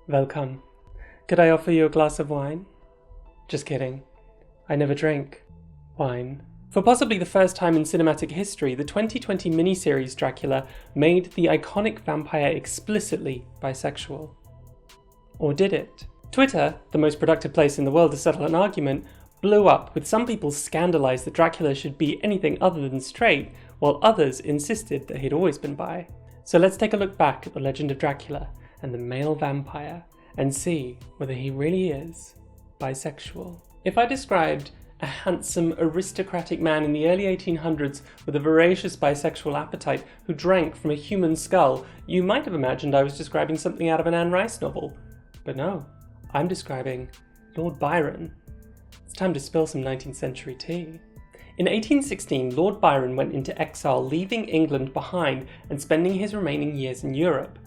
Welcome. Could I offer you a glass of wine? Just kidding. I never drink wine. For possibly the first time in cinematic history, the 2020 miniseries Dracula made the iconic vampire explicitly bisexual. Or did it? Twitter, the most productive place in the world to settle an argument, blew up, with some people scandalised that Dracula should be anything other than straight, while others insisted that he'd always been bi. So let's take a look back at the legend of Dracula and the male vampire, and see whether he really is bisexual. If I described a handsome, aristocratic man in the early 1800s with a voracious bisexual appetite who drank from a human skull, you might have imagined I was describing something out of an Anne Rice novel. But no, I'm describing Lord Byron. It's time to spill some 19th century tea. In 1816, Lord Byron went into exile, leaving England behind and spending his remaining years in Europe.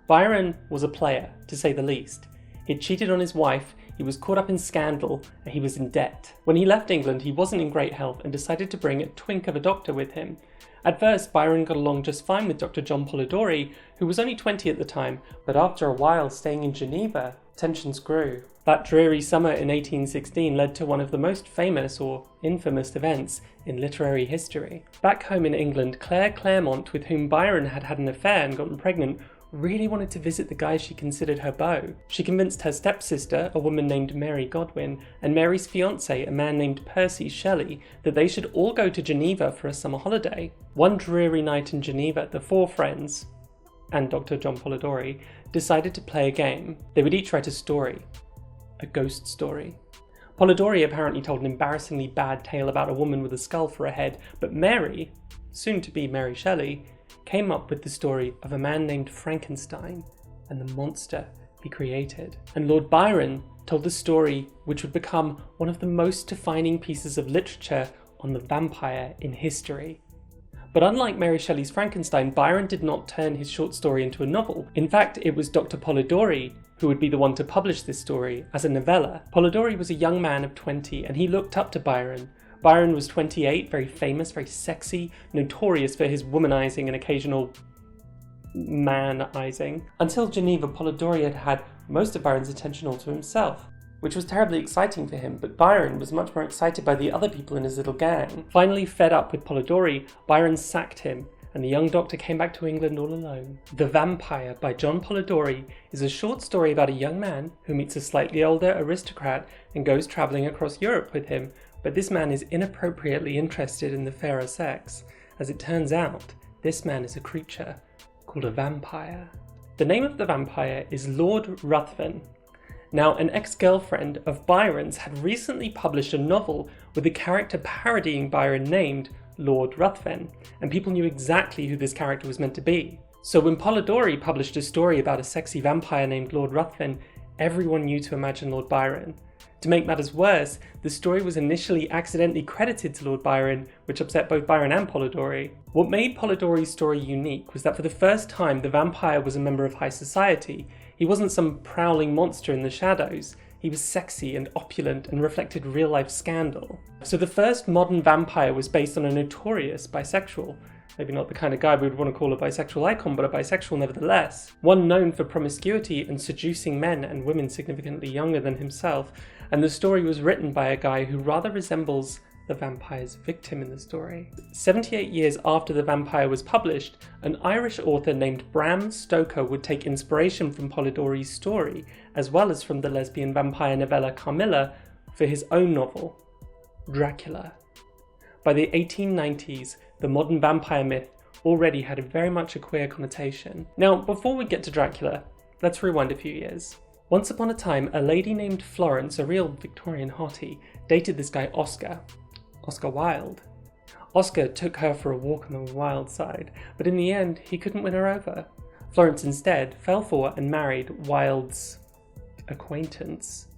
Byron was a player, to say the least. He'd cheated on his wife, he was caught up in scandal, and he was in debt. When he left England, he wasn't in great health and decided to bring a twink of a doctor with him. At first, Byron got along just fine with Dr. John Polidori, who was only 20 at the time, but after a while staying in Geneva, tensions grew. That dreary summer in 1816 led to one of the most famous or infamous events in literary history. Back home in England, Claire Clairmont, with whom Byron had had an affair and gotten pregnant, really wanted to visit the guy she considered her beau. She convinced her stepsister, a woman named Mary Godwin, and Mary's fiancé, a man named Percy Shelley, that they should all go to Geneva for a summer holiday. One dreary night in Geneva, the four friends, and Dr. John Polidori, decided to play a game. They would each write a story. A ghost story. Polidori apparently told an embarrassingly bad tale about a woman with a skull for a head, but Mary, soon to be Mary Shelley, came up with the story of a man named Frankenstein and the monster he created. And Lord Byron told the story which would become one of the most defining pieces of literature on the vampire in history. But unlike Mary Shelley's Frankenstein, Byron did not turn his short story into a novel. In fact, it was Dr. Polidori who would be the one to publish this story as a novella. Polidori was a young man of 20 and he looked up to Byron. Byron was 28, very famous, very sexy, notorious for his womanizing and occasional manizing. Until Geneva, Polidori had had most of Byron's attention all to himself, which was terribly exciting for him, but Byron was much more excited by the other people in his little gang. Finally fed up with Polidori, Byron sacked him, and the young doctor came back to England all alone. The Vampire by John Polidori is a short story about a young man who meets a slightly older aristocrat and goes travelling across Europe with him, but this man is inappropriately interested in the fairer sex. As it turns out, this man is a creature called a vampire. The name of the vampire is Lord Ruthven. Now, an ex-girlfriend of Byron's had recently published a novel with a character parodying Byron named Lord Ruthven, and people knew exactly who this character was meant to be. So when Polidori published a story about a sexy vampire named Lord Ruthven, everyone knew to imagine Lord Byron. To make matters worse, the story was initially accidentally credited to Lord Byron, which upset both Byron and Polidori. What made Polidori's story unique was that for the first time the vampire was a member of high society. He wasn't some prowling monster in the shadows. He was sexy and opulent and reflected real-life scandal. So the first modern vampire was based on a notorious bisexual. Maybe not the kind of guy we would want to call a bisexual icon, but a bisexual nevertheless. One known for promiscuity and seducing men and women significantly younger than himself. And the story was written by a guy who rather resembles the vampire's victim in the story. 78 years after The Vampire was published, an Irish author named Bram Stoker would take inspiration from Polidori's story, as well as from the lesbian vampire novella Carmilla, for his own novel, Dracula. By the 1890s, the modern vampire myth already had very much a queer connotation. Now, before we get to Dracula, let's rewind a few years. Once upon a time, a lady named Florence, a real Victorian hottie, dated this guy Oscar Wilde. Oscar took her for a walk on the wild side, but in the end, he couldn't win her over. Florence instead fell for and married Wilde's acquaintance,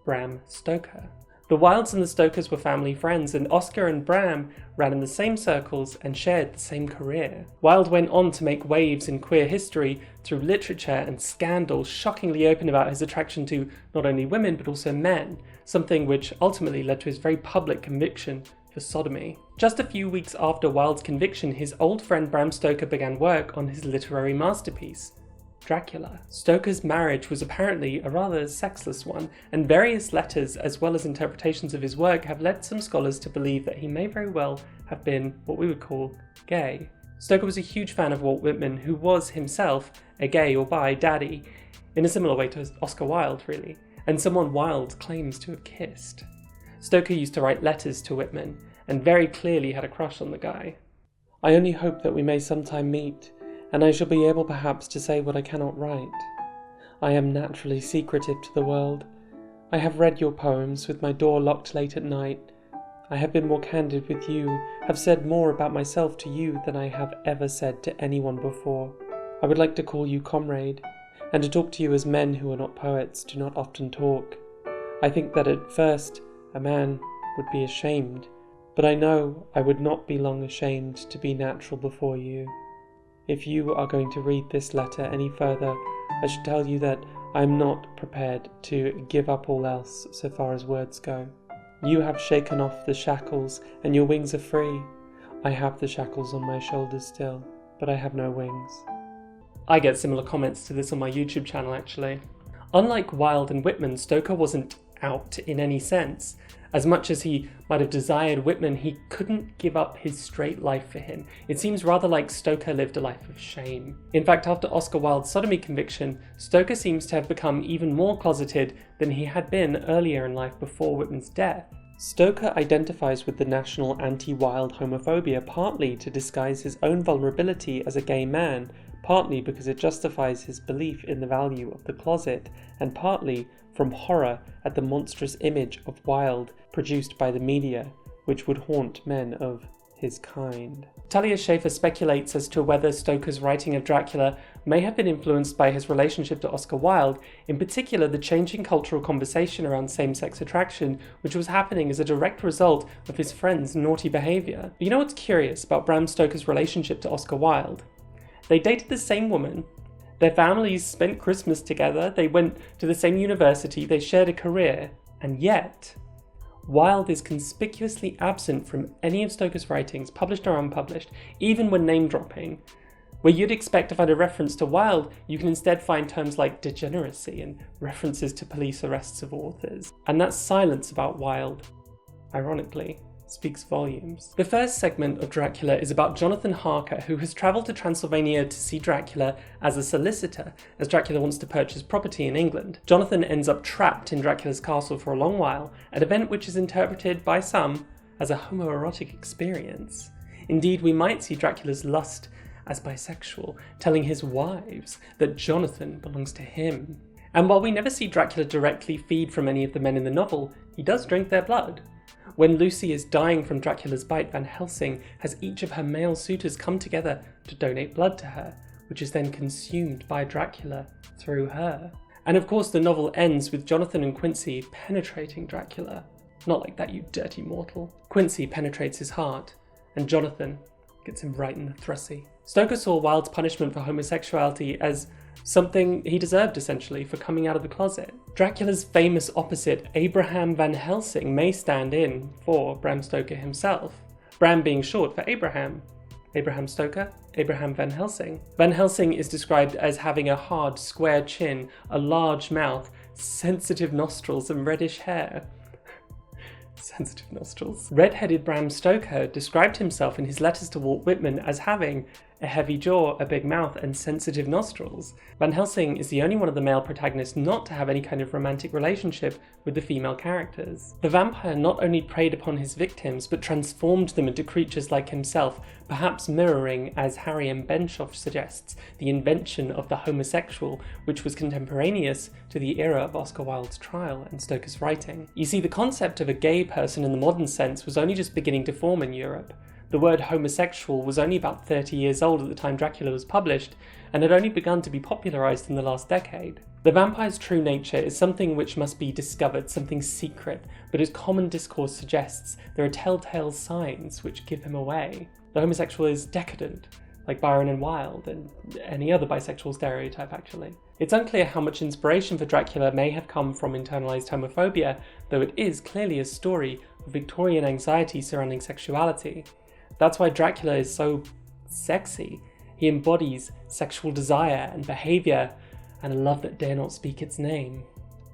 Bram Stoker. The Wildes and the Stokers were family friends, and Oscar and Bram ran in the same circles and shared the same career. Wilde went on to make waves in queer history through literature and scandal, shockingly open about his attraction to not only women but also men, something which ultimately led to his very public conviction for sodomy. Just a few weeks after Wilde's conviction, his old friend Bram Stoker began work on his literary masterpiece, Dracula. Stoker's marriage was apparently a rather sexless one, and various letters as well as interpretations of his work have led some scholars to believe that he may very well have been what we would call gay. Stoker was a huge fan of Walt Whitman, who was himself a gay or bi daddy, in a similar way to Oscar Wilde really, and someone Wilde claims to have kissed. Stoker used to write letters to Whitman, and very clearly had a crush on the guy. I only hope that we may sometime meet, and I shall be able perhaps to say what I cannot write. I am naturally secretive to the world. I have read your poems with my door locked late at night. I have been more candid with you, have said more about myself to you than I have ever said to anyone before. I would like to call you comrade, and to talk to you as men who are not poets do not often talk. I think that at first a man would be ashamed, but I know I would not be long ashamed to be natural before you. If you are going to read this letter any further, I should tell you that I am not prepared to give up all else so far as words go. You have shaken off the shackles and your wings are free. I have the shackles on my shoulders still, but I have no wings. I get similar comments to this on my YouTube channel actually. Unlike Wilde and Whitman, Stoker wasn't out in any sense. As much as he might have desired Whitman, he couldn't give up his straight life for him. It seems rather like Stoker lived a life of shame. In fact, after Oscar Wilde's sodomy conviction, Stoker seems to have become even more closeted than he had been earlier in life before Whitman's death. Stoker identifies with the national anti-Wilde homophobia partly to disguise his own vulnerability as a gay man, partly because it justifies his belief in the value of the closet, and partly from horror at the monstrous image of Wilde produced by the media, which would haunt men of his kind. Talia Schaefer speculates as to whether Stoker's writing of Dracula may have been influenced by his relationship to Oscar Wilde, in particular the changing cultural conversation around same-sex attraction, which was happening as a direct result of his friend's naughty behaviour. But you know what's curious about Bram Stoker's relationship to Oscar Wilde? They dated the same woman, their families spent Christmas together, they went to the same university, they shared a career, and yet Wilde is conspicuously absent from any of Stoker's writings, published or unpublished, even when name-dropping. Where you'd expect to find a reference to Wilde, you can instead find terms like degeneracy and references to police arrests of authors. And that silence about Wilde, ironically, speaks volumes. The first segment of Dracula is about Jonathan Harker, who has travelled to Transylvania to see Dracula as a solicitor, as Dracula wants to purchase property in England. Jonathan ends up trapped in Dracula's castle for a long while, an event which is interpreted by some as a homoerotic experience. Indeed, we might see Dracula's lust as bisexual, telling his wives that Jonathan belongs to him. And while we never see Dracula directly feed from any of the men in the novel, he does drink their blood. When Lucy is dying from Dracula's bite, Van Helsing has each of her male suitors come together to donate blood to her, which is then consumed by Dracula through her. And of course the novel ends with Jonathan and Quincy penetrating Dracula. Not like that, you dirty mortal. Quincy penetrates his heart, and Jonathan gets him right in the thrussie. Stoker saw Wilde's punishment for homosexuality as something he deserved, essentially, for coming out of the closet. Dracula's famous opposite, Abraham Van Helsing, may stand in for Bram Stoker himself. Bram being short for Abraham. Abraham Stoker, Abraham Van Helsing. Van Helsing is described as having a hard, square chin, a large mouth, sensitive nostrils, and reddish hair. Sensitive nostrils. Red-headed Bram Stoker described himself in his letters to Walt Whitman as having a heavy jaw, a big mouth, and sensitive nostrils. Van Helsing is the only one of the male protagonists not to have any kind of romantic relationship with the female characters. The vampire not only preyed upon his victims, but transformed them into creatures like himself, perhaps mirroring, as Harry M. Benshoff suggests, the invention of the homosexual, which was contemporaneous to the era of Oscar Wilde's trial and Stoker's writing. You see, the concept of a gay person in the modern sense was only just beginning to form in Europe. The word homosexual was only about 30 years old at the time Dracula was published, and had only begun to be popularised in the last decade. The vampire's true nature is something which must be discovered, something secret, but as common discourse suggests, there are telltale signs which give him away. The homosexual is decadent, like Byron and Wilde, and any other bisexual stereotype actually. It's unclear how much inspiration for Dracula may have come from internalised homophobia, though it is clearly a story of Victorian anxiety surrounding sexuality. That's why Dracula is so sexy. He embodies sexual desire and behaviour, and a love that dare not speak its name.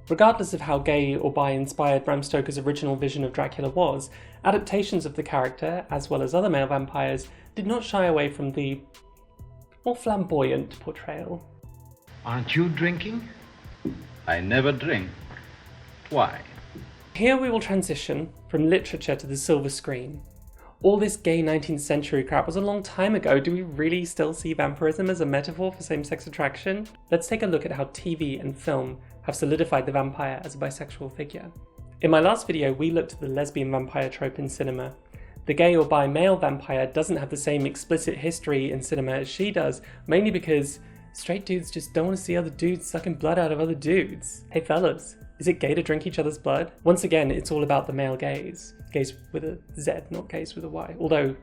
Regardless of how gay or bi inspired Bram Stoker's original vision of Dracula was, adaptations of the character, as well as other male vampires, did not shy away from the more flamboyant portrayal. Aren't you drinking? I never drink. Why? Here we will transition from literature to the silver screen. All this gay 19th century crap was a long time ago. Do we really still see vampirism as a metaphor for same-sex attraction? Let's take a look at how TV and film have solidified the vampire as a bisexual figure. In my last video, we looked at the lesbian vampire trope in cinema. The gay or bi male vampire doesn't have the same explicit history in cinema as she does, mainly because straight dudes just don't want to see other dudes sucking blood out of other dudes. Hey fellas, is it gay to drink each other's blood? Once again, it's all about the male gaze. Gaze with a Z, not gaze with a Y. Although,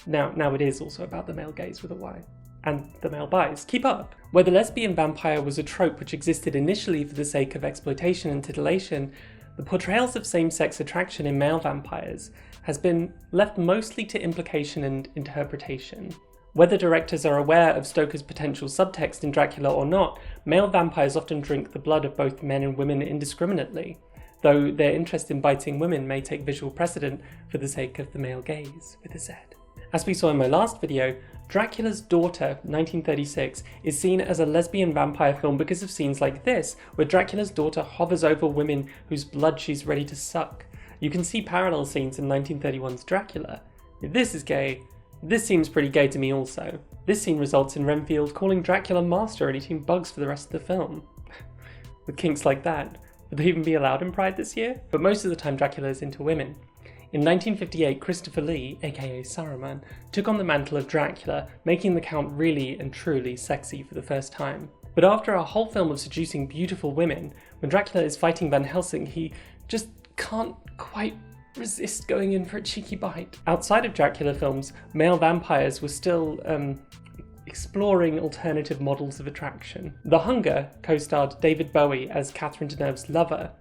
now it is also about the male gaze with a Y. And the male bis. Keep up! Where the lesbian vampire was a trope which existed initially for the sake of exploitation and titillation, the portrayals of same-sex attraction in male vampires has been left mostly to implication and interpretation. Whether directors are aware of Stoker's potential subtext in Dracula or not, male vampires often drink the blood of both men and women indiscriminately, though their interest in biting women may take visual precedent for the sake of the male gaze with a Z. As we saw in my last video, Dracula's Daughter, 1936, is seen as a lesbian vampire film because of scenes like this, where Dracula's daughter hovers over women whose blood she's ready to suck. You can see parallel scenes in 1931's Dracula. If this is gay, this seems pretty gay to me also. This scene results in Renfield calling Dracula master and eating bugs for the rest of the film. With kinks like that, would they even be allowed in Pride this year? But most of the time Dracula is into women. In 1958, Christopher Lee, aka Saruman, took on the mantle of Dracula, making the Count really and truly sexy for the first time. But after a whole film of seducing beautiful women, when Dracula is fighting Van Helsing, he just can't quite resist going in for a cheeky bite. Outside of Dracula films, male vampires were still, exploring alternative models of attraction. The Hunger co-starred David Bowie as Catherine Deneuve's lover.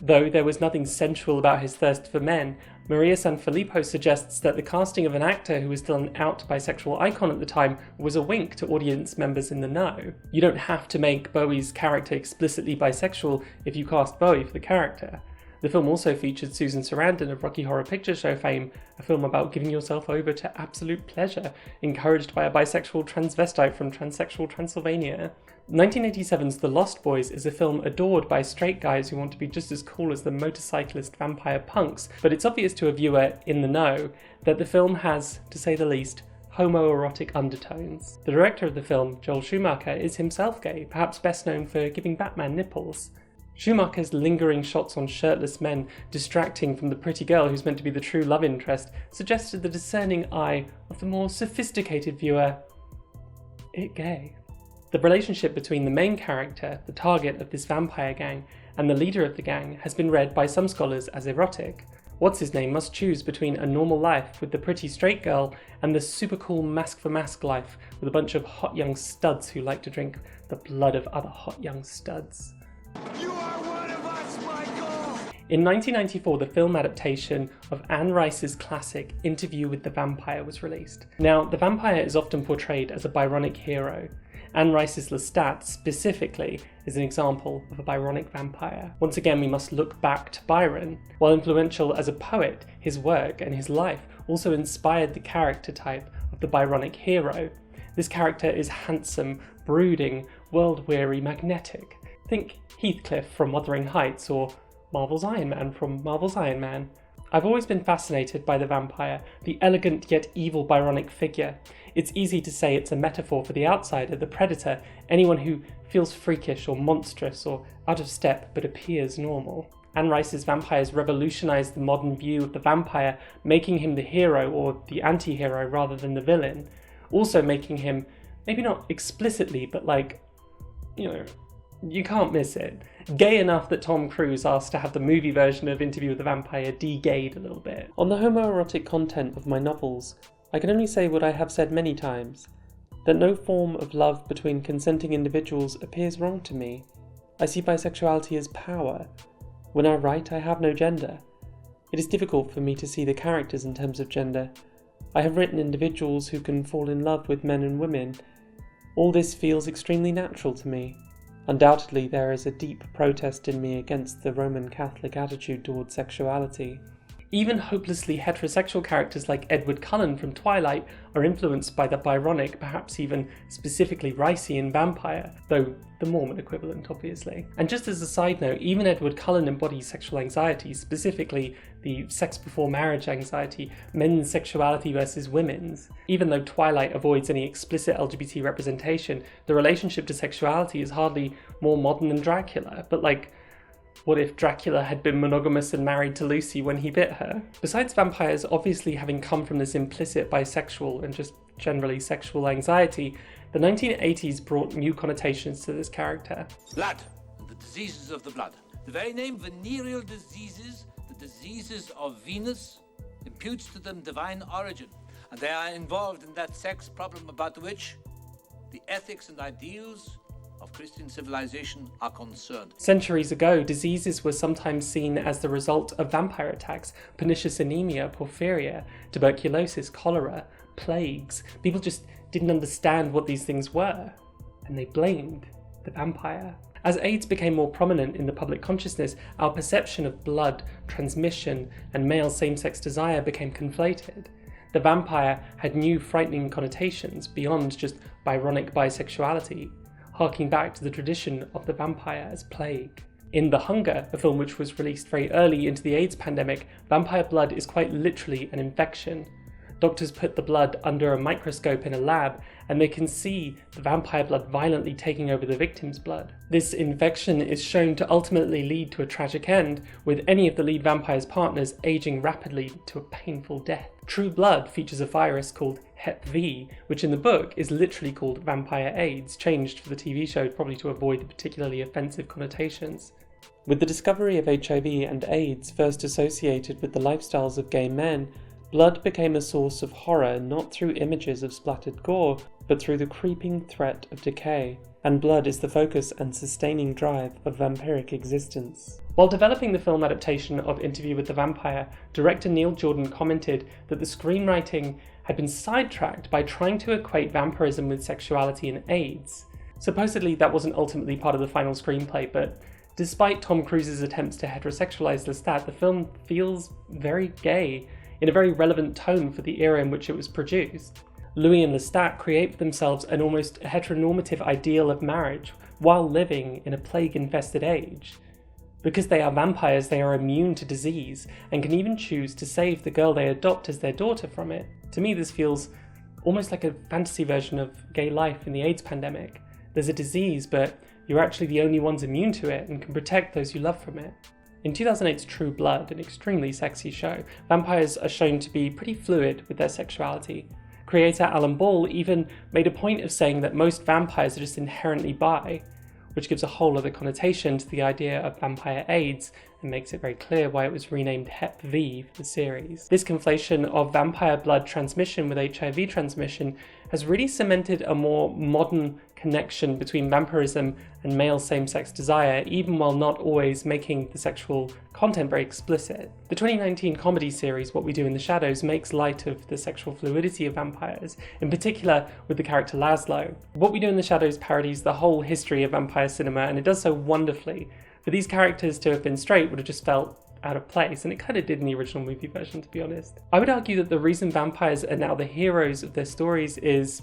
Though there was nothing sensual about his thirst for men, Maria Sanfilippo suggests that the casting of an actor who was still an out bisexual icon at the time was a wink to audience members in the know. You don't have to make Bowie's character explicitly bisexual if you cast Bowie for the character. The film also featured Susan Sarandon of Rocky Horror Picture Show fame, a film about giving yourself over to absolute pleasure, encouraged by a bisexual transvestite from transsexual Transylvania. 1987's The Lost Boys is a film adored by straight guys who want to be just as cool as the motorcyclist vampire punks, but it's obvious to a viewer in the know that the film has, to say the least, homoerotic undertones. The director of the film, Joel Schumacher, is himself gay, perhaps best known for giving Batman nipples. Schumacher's lingering shots on shirtless men distracting from the pretty girl who's meant to be the true love interest suggested the discerning eye of the more sophisticated viewer, it gay. The relationship between the main character, the target of this vampire gang, and the leader of the gang has been read by some scholars as erotic. What's-his-name must choose between a normal life with the pretty straight girl and the super cool mask-for-mask life with a bunch of hot young studs who like to drink the blood of other hot young studs. You are one of us, Michael! In 1994, the film adaptation of Anne Rice's classic Interview with the Vampire was released. Now, the vampire is often portrayed as a Byronic hero. Anne Rice's Lestat, specifically, is an example of a Byronic vampire. Once again, we must look back to Byron. While influential as a poet, his work and his life also inspired the character type of the Byronic hero. This character is handsome, brooding, world-weary, magnetic. Think Heathcliff from Wuthering Heights or Marvel's Iron Man from Marvel's Iron Man. I've always been fascinated by the vampire, the elegant yet evil Byronic figure. It's easy to say it's a metaphor for the outsider, the predator, anyone who feels freakish or monstrous or out of step but appears normal. Anne Rice's vampires revolutionised the modern view of the vampire, making him the hero or the anti-hero rather than the villain. Also making him, maybe not explicitly, but like, you can't miss it. Gay enough that Tom Cruise asked to have the movie version of Interview with the Vampire de-gayed a little bit. On the homoerotic content of my novels, I can only say what I have said many times, that no form of love between consenting individuals appears wrong to me. I see bisexuality as power. When I write, I have no gender. It is difficult for me to see the characters in terms of gender. I have written individuals who can fall in love with men and women. All this feels extremely natural to me. Undoubtedly, there is a deep protest in me against the Roman Catholic attitude towards sexuality. Even hopelessly heterosexual characters like Edward Cullen from Twilight are influenced by the Byronic, perhaps even specifically Rician vampire, though the Mormon equivalent, obviously. And just as a side note, even Edward Cullen embodies sexual anxiety, specifically the sex before marriage anxiety, men's sexuality versus women's. Even though Twilight avoids any explicit LGBT representation, the relationship to sexuality is hardly more modern than Dracula, but what if Dracula had been monogamous and married to Lucy when he bit her? Besides vampires obviously having come from this implicit bisexual and just generally sexual anxiety, the 1980s brought new connotations to this character. Blood, the diseases of the blood. The very name venereal diseases, the diseases of Venus, imputes to them divine origin, and they are involved in that sex problem about which the ethics and ideals of Christian civilization are concerned. Centuries ago, diseases were sometimes seen as the result of vampire attacks: pernicious anemia, porphyria, tuberculosis, cholera, plagues. People just didn't understand what these things were, and they blamed the vampire. As AIDS became more prominent in the public consciousness, our perception of blood, transmission, and male same-sex desire became conflated. The vampire had new frightening connotations beyond just Byronic bisexuality, harking back to the tradition of the vampire as plague. In The Hunger, a film which was released very early into the AIDS pandemic, vampire blood is quite literally an infection. Doctors put the blood under a microscope in a lab, and they can see the vampire blood violently taking over the victim's blood. This infection is shown to ultimately lead to a tragic end, with any of the lead vampire's partners aging rapidly to a painful death. True Blood features a virus called Hep V, which in the book is literally called Vampire AIDS, changed for the TV show probably to avoid the particularly offensive connotations. With the discovery of HIV and AIDS first associated with the lifestyles of gay men, blood became a source of horror not through images of splattered gore, but through the creeping threat of decay, and blood is the focus and sustaining drive of vampiric existence. While developing the film adaptation of Interview with the Vampire, director Neil Jordan commented that the screenwriting had been sidetracked by trying to equate vampirism with sexuality and AIDS. Supposedly that wasn't ultimately part of the final screenplay, but despite Tom Cruise's attempts to heterosexualize Lestat, the film feels very gay, in a very relevant tone for the era in which it was produced. Louis and Lestat create for themselves an almost heteronormative ideal of marriage while living in a plague-infested age. Because they are vampires, they are immune to disease and can even choose to save the girl they adopt as their daughter from it. To me, this feels almost like a fantasy version of gay life in the AIDS pandemic. There's a disease, but you're actually the only ones immune to it and can protect those you love from it. In 2008's True Blood, an extremely sexy show, vampires are shown to be pretty fluid with their sexuality. Creator Alan Ball even made a point of saying that most vampires are just inherently bi, which gives a whole other connotation to the idea of vampire AIDS and makes it very clear why it was renamed Hep V for the series. This conflation of vampire blood transmission with HIV transmission has really cemented a more modern connection between vampirism and male same-sex desire, even while not always making the sexual content very explicit. The 2019 comedy series What We Do in the Shadows makes light of the sexual fluidity of vampires, in particular with the character Laszlo. What We Do in the Shadows parodies the whole history of vampire cinema, and it does so wonderfully. For these characters to have been straight would have just felt out of place, and it kind of did in the original movie version, to be honest. I would argue that the reason vampires are now the heroes of their stories is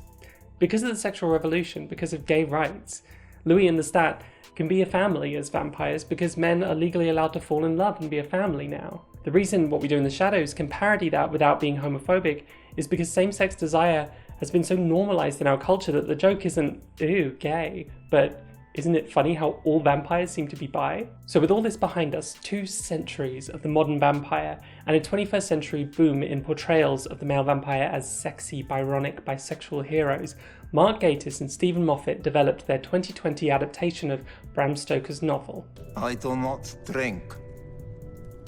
because of the sexual revolution, because of gay rights. Louis and Lestat can be a family as vampires because men are legally allowed to fall in love and be a family now. The reason What We Do in the Shadows can parody that without being homophobic is because same-sex desire has been so normalized in our culture that the joke isn't, ew, gay, but isn't it funny how all vampires seem to be bi? So with all this behind us, 2 centuries of the modern vampire and a 21st century boom in portrayals of the male vampire as sexy, Byronic, bisexual heroes, Mark Gatiss and Stephen Moffat developed their 2020 adaptation of Bram Stoker's novel. I do not drink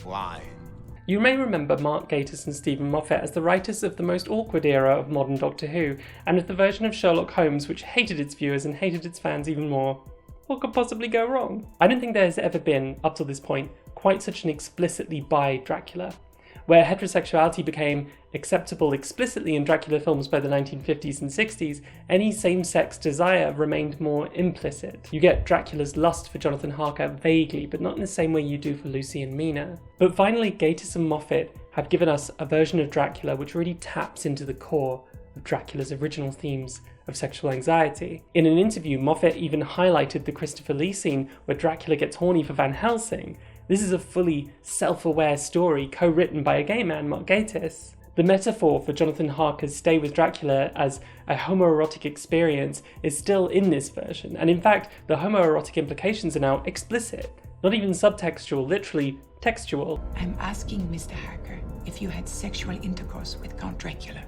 wine. You may remember Mark Gatiss and Stephen Moffat as the writers of the most awkward era of modern Doctor Who, and of the version of Sherlock Holmes which hated its viewers and hated its fans even more. What could possibly go wrong? I don't think there's ever been, up to this point, quite such an explicitly bi Dracula. Where heterosexuality became acceptable explicitly in Dracula films by the 1950s and 60s, any same-sex desire remained more implicit. You get Dracula's lust for Jonathan Harker vaguely, but not in the same way you do for Lucy and Mina. But finally, Gatiss and Moffat have given us a version of Dracula which really taps into the core of Dracula's original themes of sexual anxiety. In an interview, Moffat even highlighted the Christopher Lee scene where Dracula gets horny for Van Helsing. This is a fully self-aware story co-written by a gay man, Mark Gatiss. The metaphor for Jonathan Harker's stay with Dracula as a homoerotic experience is still in this version, and in fact, the homoerotic implications are now explicit, not even subtextual, literally textual. I'm asking Mr. Harker if you had sexual intercourse with Count Dracula.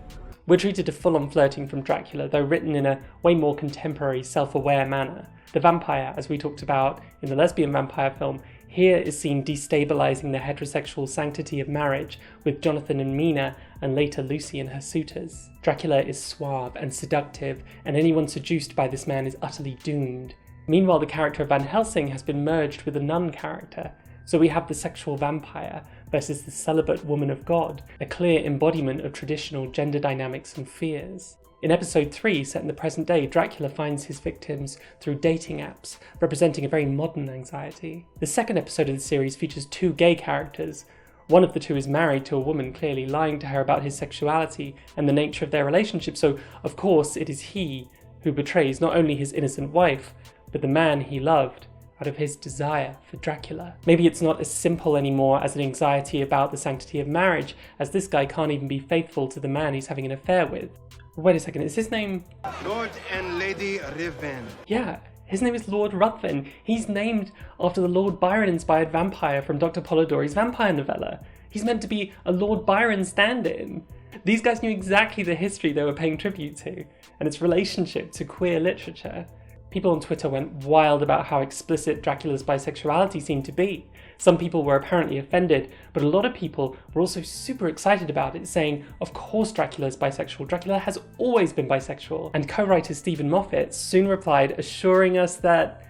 We're treated to full-on flirting from Dracula, though written in a way more contemporary, self-aware manner. The vampire, as we talked about in the Lesbian vampire film, here is seen destabilising the heterosexual sanctity of marriage with Jonathan and Mina, and later Lucy and her suitors. Dracula is suave and seductive, and anyone seduced by this man is utterly doomed. Meanwhile, the character of Van Helsing has been merged with a nun character, so we have the sexual vampire versus the celibate woman of God, a clear embodiment of traditional gender dynamics and fears. In episode 3, set in the present day, Dracula finds his victims through dating apps, representing a very modern anxiety. The second episode of the series features 2 gay characters. One of the 2 is married to a woman, clearly lying to her about his sexuality and the nature of their relationship, so of course it is he who betrays not only his innocent wife, but the man he loved, out of his desire for Dracula. Maybe it's not as simple anymore as an anxiety about the sanctity of marriage, as this guy can't even be faithful to the man he's having an affair with. Wait a second, is his name... Lord and Lady Riven. Yeah, his name is Lord Ruthven. He's named after the Lord Byron-inspired vampire from Dr. Polidori's vampire novella. He's meant to be a Lord Byron stand-in. These guys knew exactly the history they were paying tribute to, and its relationship to queer literature. People on Twitter went wild about how explicit Dracula's bisexuality seemed to be. Some people were apparently offended, but a lot of people were also super excited about it, saying, of course Dracula's bisexual, Dracula has always been bisexual. And co-writer Stephen Moffat soon replied, assuring us that,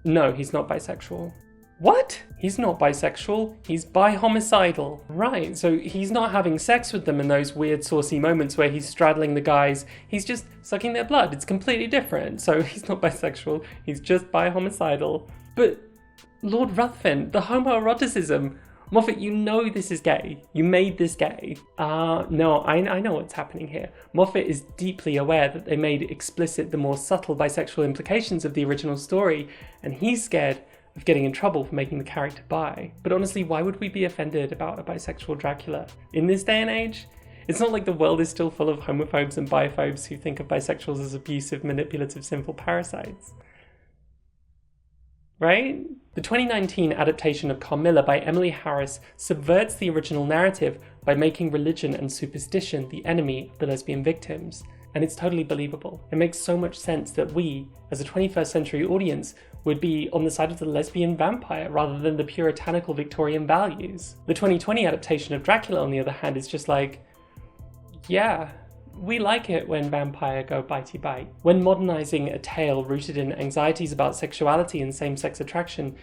no, he's not bisexual. What? He's not bisexual, he's bi-homicidal. Right, so he's not having sex with them in those weird saucy moments where he's straddling the guys, he's just sucking their blood. It's completely different. So he's not bisexual, he's just bi-homicidal. But Lord Ruthven, the homoeroticism, Moffat, you know this is gay. You made this gay. No, I know what's happening here. Moffat is deeply aware that they made explicit the more subtle bisexual implications of the original story, and he's scared of getting in trouble for making the character bi. But honestly, why would we be offended about a bisexual Dracula? In this day and age? It's not like the world is still full of homophobes and biphobes who think of bisexuals as abusive, manipulative, sinful parasites. Right? The 2019 adaptation of Carmilla by Emily Harris subverts the original narrative by making religion and superstition the enemy of the lesbian victims. And it's totally believable. It makes so much sense that we, as a 21st century audience, would be on the side of the lesbian vampire rather than the puritanical Victorian values. The 2020 adaptation of Dracula, on the other hand, is just like, yeah, we like it when vampire go bitey bite. When modernizing a tale rooted in anxieties about sexuality and same-sex attraction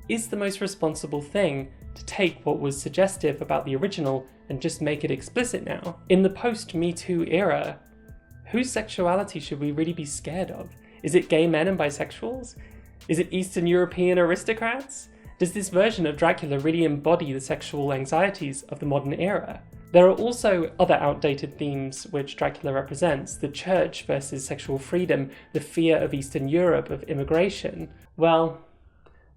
is the most responsible thing to take what was suggestive about the original and just make it explicit now. In the post-Me Too era, whose sexuality should we really be scared of? Is it gay men and bisexuals? Is it Eastern European aristocrats? Does this version of Dracula really embody the sexual anxieties of the modern era? There are also other outdated themes which Dracula represents: the church versus sexual freedom, the fear of Eastern Europe, of immigration. Well,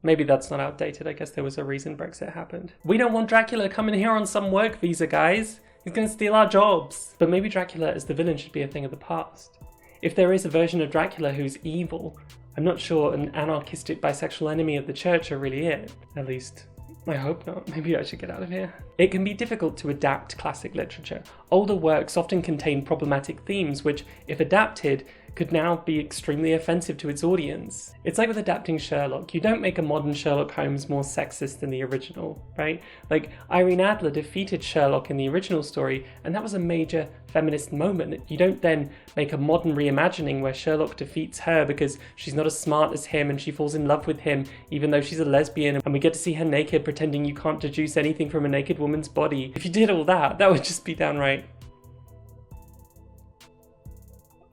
maybe that's not outdated. I guess there was a reason Brexit happened. We don't want Dracula coming here on some work visa, guys. He's gonna steal our jobs. But maybe Dracula as the villain should be a thing of the past. If there is a version of Dracula who's evil, I'm not sure an anarchistic bisexual enemy of the church are really it. At least, I hope not. Maybe I should get out of here. It can be difficult to adapt classic literature. Older works often contain problematic themes which, if adapted, could now be extremely offensive to its audience. It's like with adapting Sherlock. You don't make a modern Sherlock Holmes more sexist than the original, right? Like, Irene Adler defeated Sherlock in the original story, and that was a major feminist moment. You don't then make a modern reimagining where Sherlock defeats her because she's not as smart as him and she falls in love with him even though she's a lesbian, and we get to see her naked pretending you can't deduce anything from a naked woman's body. If you did all that, that would just be downright...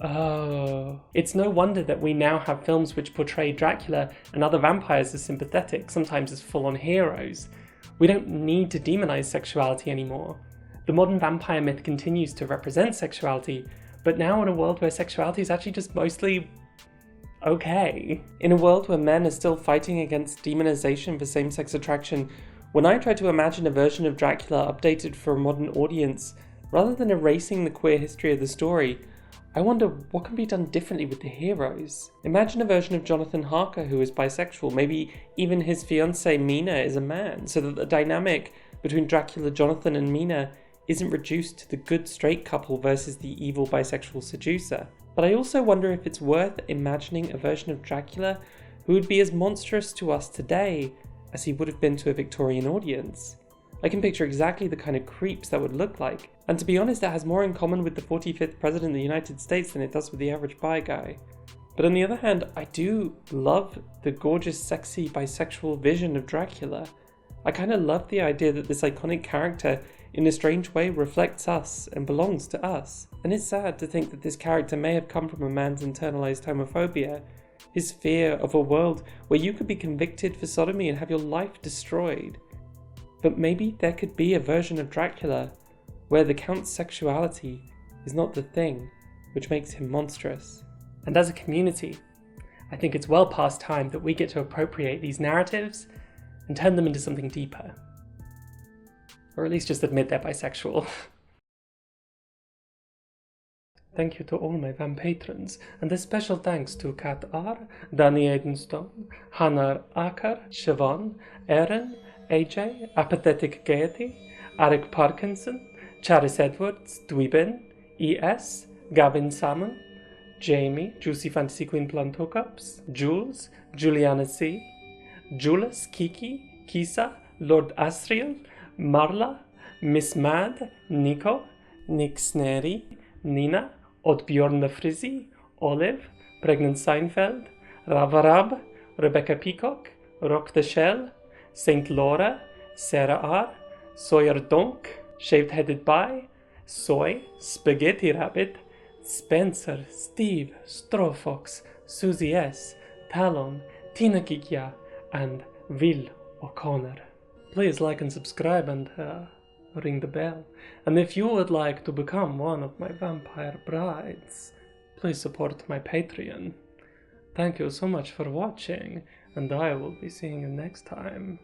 Oh. It's no wonder that we now have films which portray Dracula and other vampires as sympathetic, sometimes as full-on heroes. We don't need to demonize sexuality anymore. The modern vampire myth continues to represent sexuality, but now in a world where sexuality is actually just mostly okay. In a world where men are still fighting against demonization for same-sex attraction, when I try to imagine a version of Dracula updated for a modern audience, rather than erasing the queer history of the story, I wonder what can be done differently with the heroes. Imagine a version of Jonathan Harker who is bisexual, maybe even his fiancée Mina is a man, so that the dynamic between Dracula, Jonathan and Mina isn't reduced to the good straight couple versus the evil bisexual seducer. But I also wonder if it's worth imagining a version of Dracula who would be as monstrous to us today as he would have been to a Victorian audience. I can picture exactly the kind of creeps that would look like, and to be honest, that has more in common with the 45th President of the United States than it does with the average bi guy. But on the other hand, I do love the gorgeous, sexy, bisexual vision of Dracula. I kind of love the idea that this iconic character, in a strange way, reflects us and belongs to us. And it's sad to think that this character may have come from a man's internalized homophobia, his fear of a world where you could be convicted for sodomy and have your life destroyed. But maybe there could be a version of Dracula where the Count's sexuality is not the thing which makes him monstrous. And as a community, I think it's well past time that we get to appropriate these narratives and turn them into something deeper. Or at least just admit they're bisexual. Thank you to all my Van patrons, and a special thanks to Kat R, Danny Edenstone, Hannah Acker, Siobhan, Erin, AJ, Apathetic Gaiety, Eric Parkinson, Charis Edwards, Dweben, ES, Gavin Salmon, Jamie, Juicy Fantasy Queen Plant Hookups, Jules, Juliana C, Julius, Kiki, Kisa, Lord Asriel, Marla, Miss Mad, Nico, Nick Sneri, Nina, Oddbjorn the Frizzy, Olive, Pregnant Seinfeld, Ravarab, Rebecca Peacock, Rock the Shell, Saint Laura, Sarah R, Sawyer Donk, Shaved Headed By, Soy, Spaghetti Rabbit, Spencer, Steve, Strofox, Susie S, Talon, Tina Kikia, and Will O'Connor. Please like and subscribe and ring the bell. And if you would like to become one of my vampire brides, please support my Patreon. Thank you so much for watching, and I will be seeing you next time.